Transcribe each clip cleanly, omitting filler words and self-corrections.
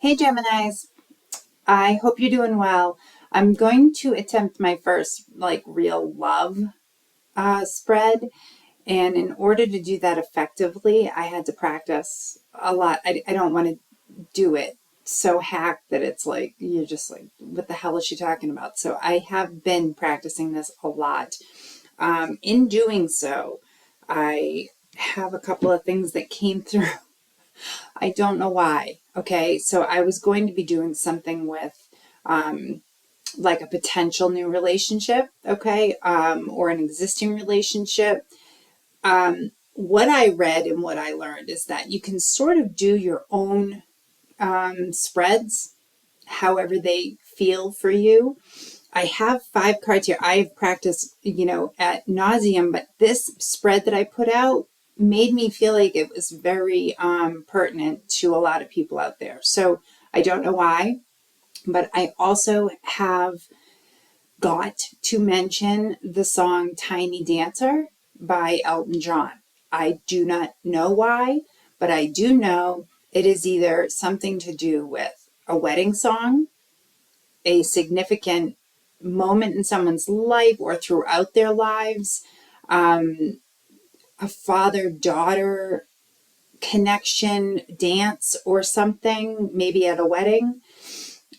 Hey Geminis, I hope you're doing well. I'm going to attempt my first real love spread, and in order to do that effectively, I had to practice a lot. I don't want to do it so hacked that it's like you're just like, what the hell is she talking about? So I have been practicing this a lot. In doing so, I have a couple of things that came through. I don't know why. Okay, so I was going to be doing something with like a potential new relationship, okay, or an existing relationship. What I read and what I learned is that you can sort of do your own spreads however they feel for you. I have 5 cards here. I've practiced, at nauseum, but this spread that I put out made me feel like it was very pertinent to a lot of people out there. So I don't know why, but I also have got to mention the song Tiny Dancer by Elton John. I do not know why, but I do know it is either something to do with a wedding song, a significant moment in someone's life or throughout their lives, a father daughter connection dance or something, maybe at a wedding.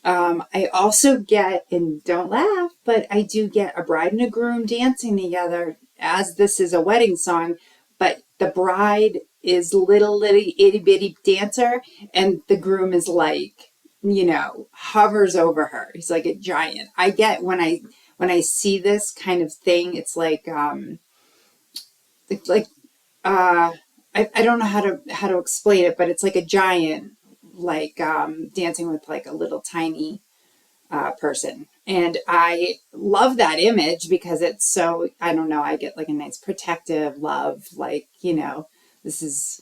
I also get, and don't laugh, but I do get a bride and a groom dancing together as this is a wedding song, but the bride is little itty bitty dancer and the groom is like, hovers over her. He's like a giant. I get when I see this kind of thing, it's like uh I don't know how to explain it, but it's like a giant dancing with like a little tiny person. And I love that image because it's so, I don't know, I get like a nice protective love, this is,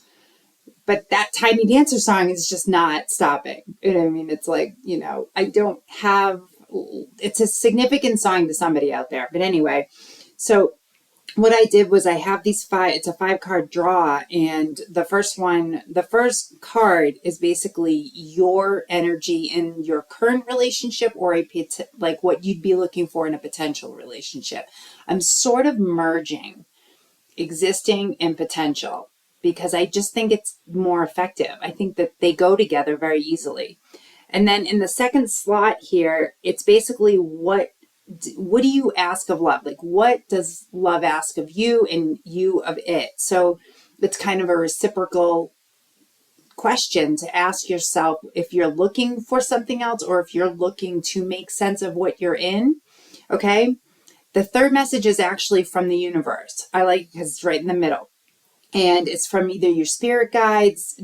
but that Tiny Dancer song is just not stopping. You know what I mean? It's like, I don't have, it's a significant song to somebody out there. But anyway, so what I did was I have these 5, it's a 5 card draw, and the first card is basically your energy in your current relationship or like what you'd be looking for in a potential relationship. I'm sort of merging existing and potential because I just think it's more effective. I think that they go together very easily. And then in the second slot here, it's basically what do you ask of love? Like, what does love ask of you and you of it? So it's kind of a reciprocal question to ask yourself if you're looking for something else or if you're looking to make sense of what you're in. Okay. The third message is actually from the universe. I like it because it's right in the middle. And it's from either your spirit guides,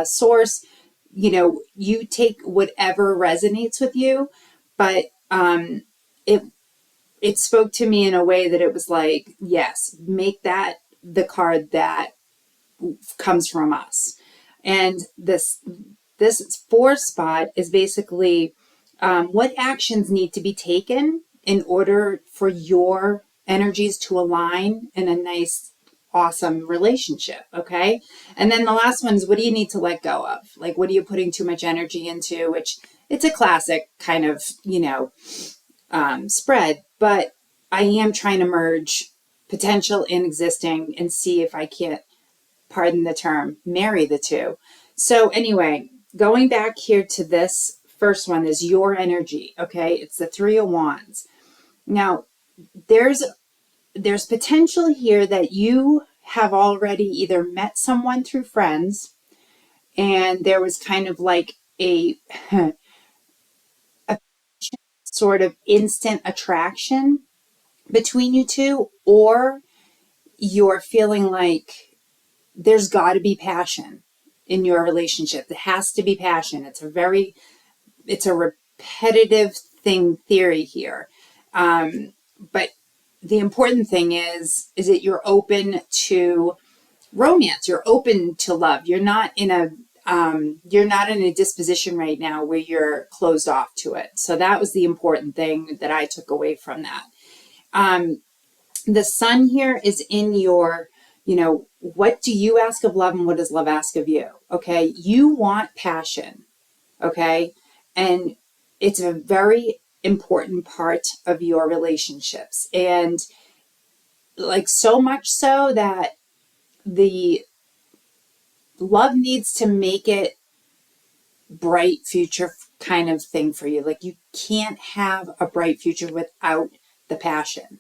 source, you take whatever resonates with you. But it it spoke to me in a way that it was like, yes, make that the card that comes from us. And this 4 spot is basically what actions need to be taken in order for your energies to align in a nice, awesome relationship. Okay. And then the last one is what do you need to let go of? Like, what are you putting too much energy into? Which it's a classic kind of, spread, but I am trying to merge potential and existing and see if I can't, pardon the term, marry the two. So anyway, going back here to this first one is your energy. Okay. It's the 3 of Wands. Now there's potential here that you have already either met someone through friends and there was kind of like a sort of instant attraction between you two, or you're feeling like there's got to be passion in your relationship. There has to be passion. It's a repetitive theory here. But the important thing is that you're open to romance. You're open to love. You're not in a disposition right now where you're closed off to it. So that was the important thing that I took away from that. The sun here is in your, what do you ask of love and what does love ask of you? Okay. You want passion. Okay. And it's a very important part of your relationships. And like so much so that the love needs to make it bright future kind of thing for you. Like you can't have a bright future without the passion.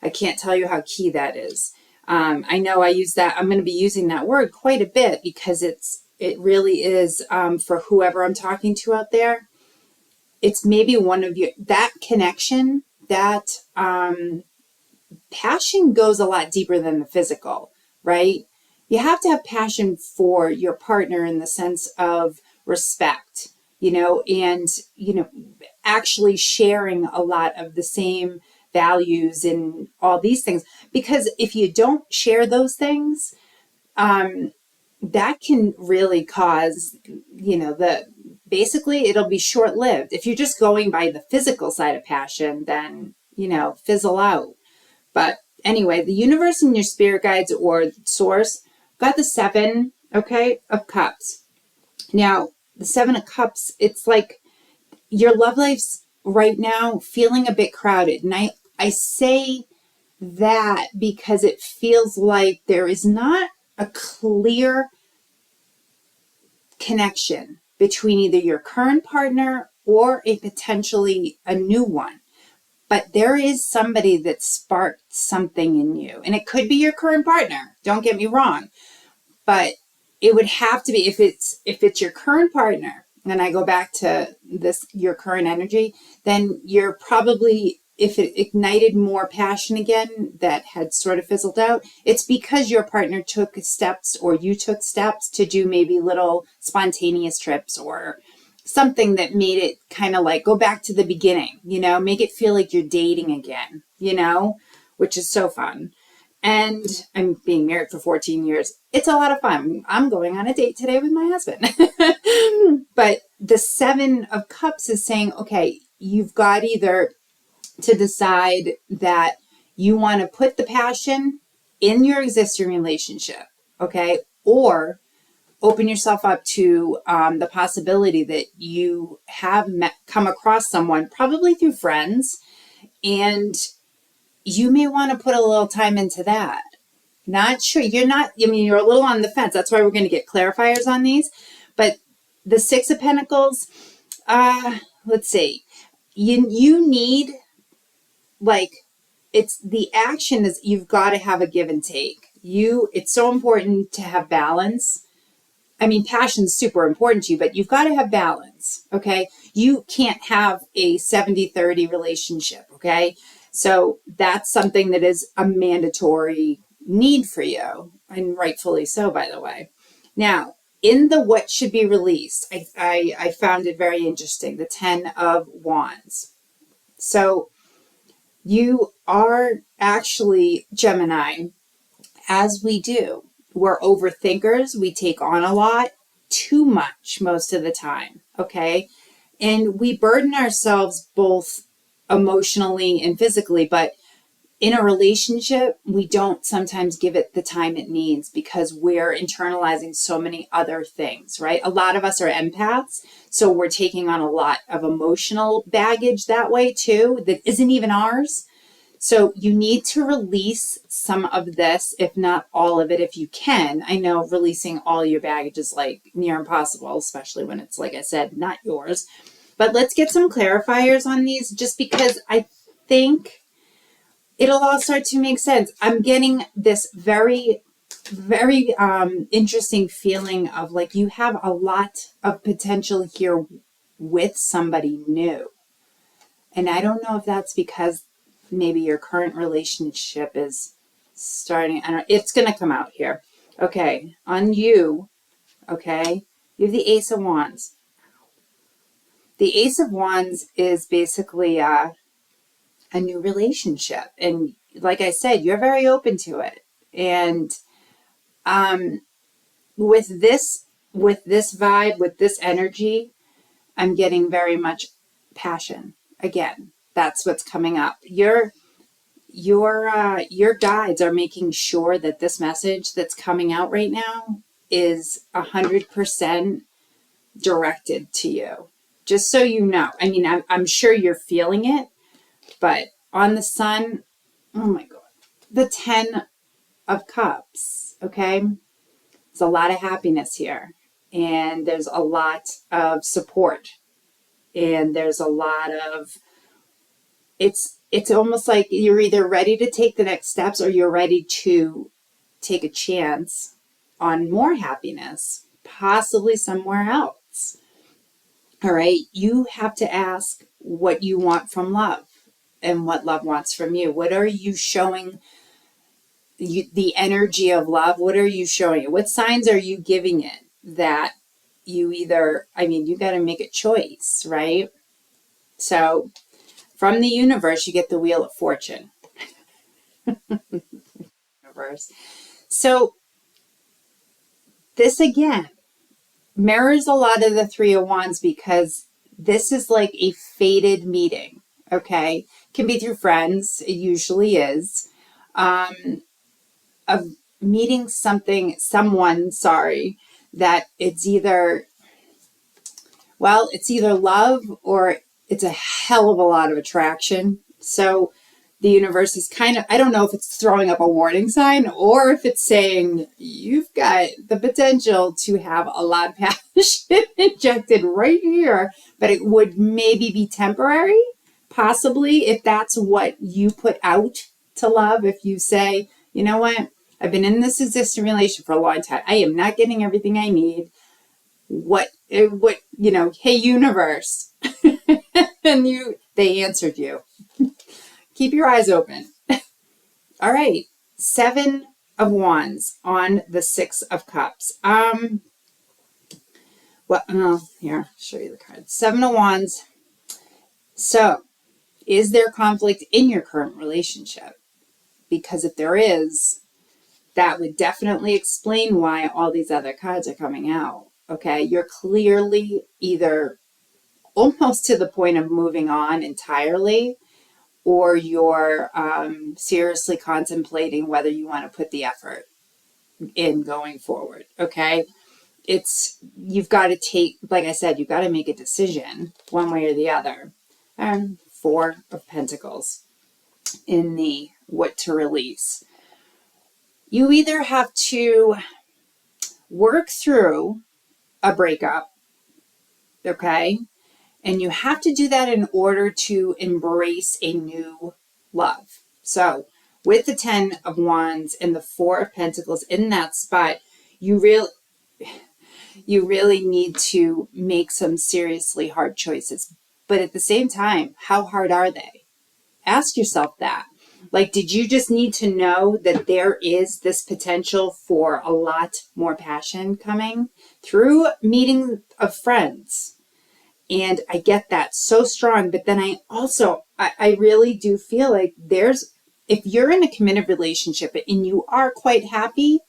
I can't tell you how key that is. I know I use that. I'm going to be using that word quite a bit because it really is for whoever I'm talking to out there. It's maybe one of you, that connection, that passion goes a lot deeper than the physical, right? You have to have passion for your partner in the sense of respect, and, actually sharing a lot of the same values and all these things. Because if you don't share those things, that can really cause, basically it'll be short lived. If you're just going by the physical side of passion, then, fizzle out. But anyway, the universe and your spirit guides or source got the 7, okay, of cups. Now, the 7 of cups, it's like your love life's right now feeling a bit crowded. And I say that because it feels like there is not a clear connection between either your current partner or a potentially a new one. But there is somebody that sparked something in you. And it could be your current partner. Don't get me wrong. But it would have to be, if it's your current partner, and I go back to this, your current energy, then you're probably, if it ignited more passion again that had sort of fizzled out, it's because your partner took steps or you took steps to do maybe little spontaneous trips or something that made it kind of like go back to the beginning, make it feel like you're dating again, which is so fun. And I'm being married for 14 years. It's a lot of fun. I'm going on a date today with my husband. But the 7 of cups is saying, okay, you've got either to decide that you want to put the passion in your existing relationship, okay, or open yourself up to the possibility that you have come across someone, probably through friends, and you may want to put a little time into that. Not sure. You're a little on the fence. That's why we're going to get clarifiers on these. But the 6 of Pentacles, let's see. You need, like, it's the action is you've got to have a give and take. It's so important to have balance. I mean, passion's super important to you, but you've got to have balance, okay? You can't have a 70-30 relationship, okay? So that's something that is a mandatory need for you, and rightfully so, by the way. Now, in the what should be released, I found it very interesting, the 10 of Wands. So you are actually, Gemini, as we do. We're overthinkers. We take on a lot, too much most of the time, okay? And we burden ourselves both emotionally and physically, but in a relationship, we don't sometimes give it the time it needs because we're internalizing so many other things, right? A lot of us are empaths, so we're taking on a lot of emotional baggage that way too, that isn't even ours. So you need to release some of this, if not all of it, if you can. I know releasing all your baggage is like near impossible, especially when it's, like I said, not yours. But let's get some clarifiers on these just because I think it'll all start to make sense. I'm getting this very, very interesting feeling of like you have a lot of potential here with somebody new. And I don't know if that's because maybe your current relationship is starting. It's going to come out here. Okay. On you. Okay. You have the Ace of Wands. The Ace of Wands is basically a new relationship. And like I said, you're very open to it. And with this vibe, with this energy, I'm getting very much passion. Again, that's what's coming up. Your guides are making sure that this message that's coming out right now is 100% directed to you. Just so you know. I mean, I'm sure you're feeling it, but on the sun, oh my God, the 10 of Cups, okay? There's a lot of happiness here, and there's a lot of support, and there's a lot of, it's almost like you're either ready to take the next steps or you're ready to take a chance on more happiness, possibly somewhere else. All right. You have to ask what you want from love and what love wants from you. What are you showing the energy of love? What are you showing it? What signs are you giving it that you either, I mean, you got to make a choice, right? So from the universe, you get the Wheel of Fortune. Universe. So this again mirrors a lot of the Three of Wands because this is like a fated meeting. Okay, can be through friends. It usually is. Of meeting someone. Sorry, that it's either it's either love or it's a hell of a lot of attraction. So the universe is kind of, I don't know if it's throwing up a warning sign or if it's saying you've got the potential to have a lot of passion injected right here, but it would maybe be temporary, possibly, if that's what you put out to love. If you say, you know what, I've been in this existing relation for a long time. I am not getting everything I need. What, hey, universe. And they answered you. Keep your eyes open. All right. 7 of Wands on the 6 of Cups. Here, I'll show you the cards. 7 of Wands. So, is there conflict in your current relationship? Because if there is, that would definitely explain why all these other cards are coming out. Okay. You're clearly either almost to the point of moving on entirely, or you're seriously contemplating whether you want to put the effort in going forward. Okay. You've got to take, like I said, you've got to make a decision one way or the other. And 4 of Pentacles in the what to release. You either have to work through a breakup, okay? And you have to do that in order to embrace a new love. So with the 10 of Wands and the 4 of Pentacles in that spot, you really need to make some seriously hard choices. But at the same time, how hard are they? Ask yourself that. Like, did you just need to know that there is this potential for a lot more passion coming through meeting of friends? And I get that so strong. But then I really do feel like if you're in a committed relationship and you are quite happy,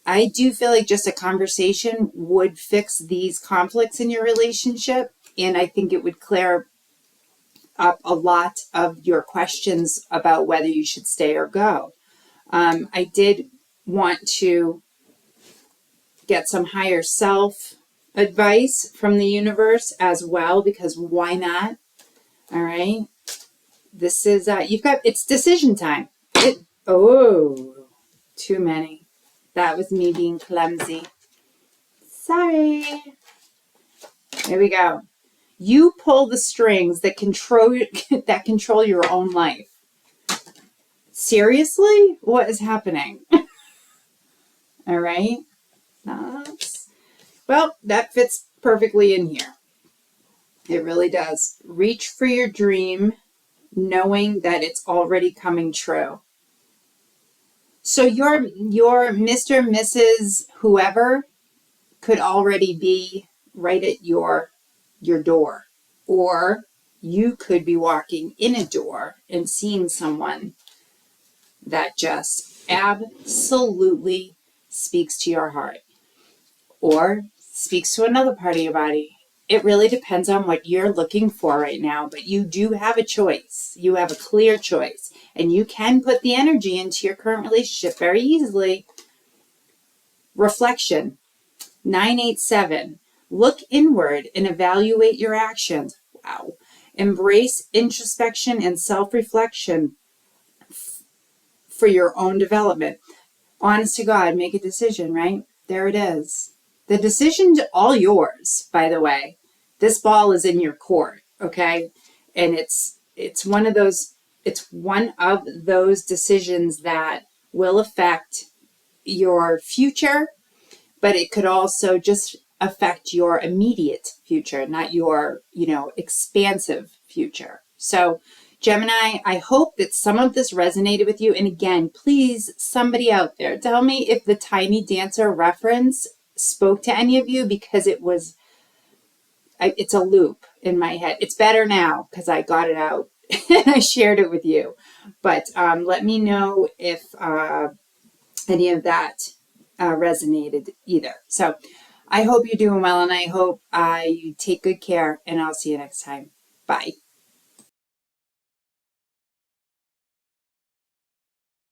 I do feel like just a conversation would fix these conflicts in your relationship. And I think it would clear up a lot of your questions about whether you should stay or go. I did want to get some higher self advice from the universe as well, because why not? All right. This is, it's decision time. Too many. That was me being clumsy. Sorry. Here we go. You pull the strings that control your own life. Seriously? What is happening? All right. Well, that fits perfectly in here. It really does. Reach for your dream, knowing that it's already coming true. So your Mr. Mrs. whoever could already be right at your door. Or you could be walking in a door and seeing someone that just absolutely speaks to your heart or speaks to another part of your body. It really depends on what you're looking for right now, but you do have a choice. You have a clear choice, and you can put the energy into your current relationship very easily. Reflection, 987. Look inward and evaluate your actions. Wow. Embrace introspection and self-reflection for your own development. Honest to God, make a decision, right? There it is. The decision's all yours, by the way. This ball is in your court, okay? And it's one of those decisions that will affect your future, but it could also just affect your immediate future, not your, expansive future. So, Gemini, I hope that some of this resonated with you. And again, please, somebody out there, tell me if the Tiny Dancer reference spoke to any of you, because it's a loop in my head. It's better now because I got it out and I shared it with you. But let me know if any of that resonated either. So I hope you're doing well, and I hope you take good care, and I'll see you next time. Bye.